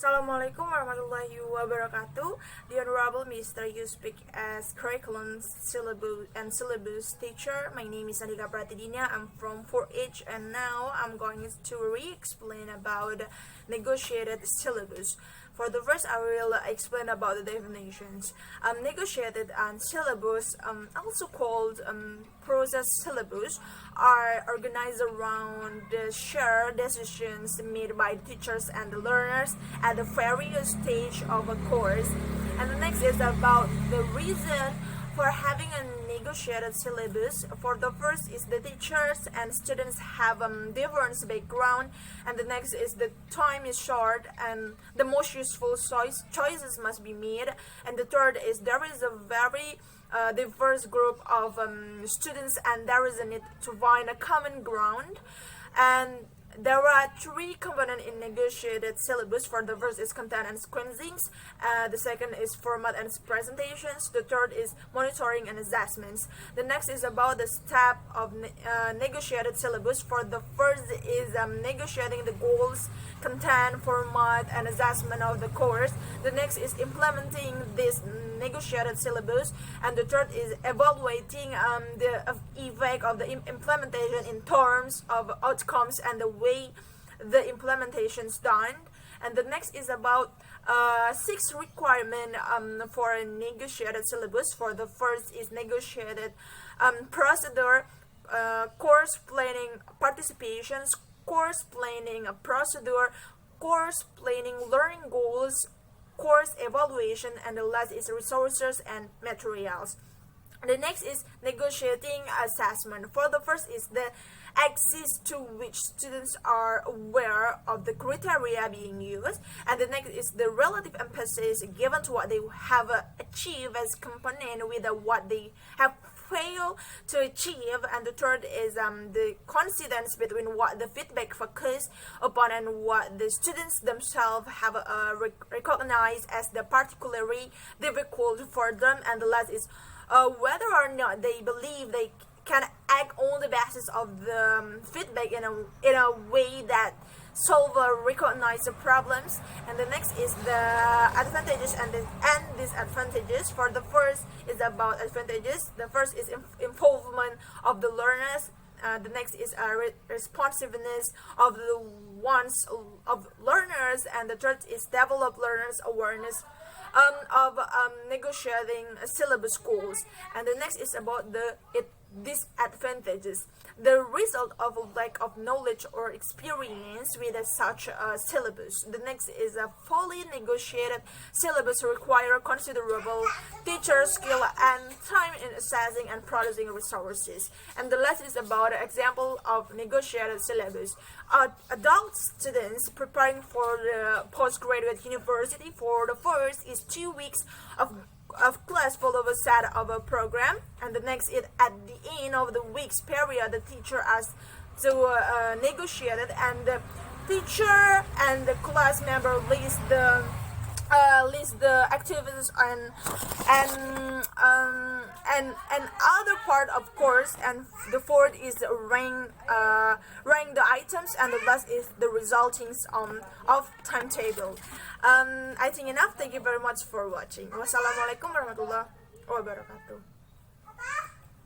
Assalamualaikum warahmatullahi wabarakatuh. The Honorable Mr. You speak as curriculum syllabus teacher. My name is Andika Pratidina. I'm from 4H and now I'm going to re-explain about negotiated syllabus. For the first, I will explain about the definitions. Negotiated and syllabus, also called process syllabus, are organized around the shared decisions made by teachers and the learners at the various stage of a course. And the next is about the reason for having a negotiated syllabus. For the first is the teachers and students have different background, and the next is the time is short and the most useful choices must be made, and the third is there is a very diverse group of students and there is a need to find a common ground. And there are three components in negotiated syllabus. For the first is content and sequencings, the second is format and presentations, the third is monitoring and assessments. The next is about the step of negotiated syllabus. For the first is negotiating the goals, content, format and assessment of the course. The next is implementing this negotiated syllabus, and the third is evaluating the effect of the implementation in terms of outcomes and the way the implementation is done. And the next is about 6 requirements for a negotiated syllabus. For the first is negotiated procedure, course planning participations, course planning procedure, course planning learning goals, course evaluation, and the last is resources and materials. The next is negotiating assessment. For the first is the axis to which students are aware of the criteria being used, and the next is the relative emphasis given to what they have achieved as component with what they have failed to achieve, and the third is the coincidence between what the feedback focus upon and what the students themselves have recognized as the particularly difficult for them, and the last is whether or not they believe they can act on the basis of the feedback in a way that solve or recognize the problems. And the next is the advantages and disadvantages. For the first is about advantages. The first is involvement of the learners. The next is responsiveness of the ones of learners, and the third is develop learners awareness of negotiating syllabus goals. And the next is about the disadvantages, the result of a lack of knowledge or experience with such a syllabus. The next is a fully negotiated syllabus require considerable teacher skill and time in assessing and producing resources. And the last is about an example of negotiated syllabus. Adult students preparing for the postgraduate university, for the first is 2 weeks of class follow a set of a program, and the next is at the end of the week's period the teacher has to negotiate it, and the teacher and the class member list the activities and other part of course. And the fourth is rank the items, and the last is the resultings of timetable. I think enough. Thank you very much for watching. Wassalamualaikum warahmatullahi wabarakatuh.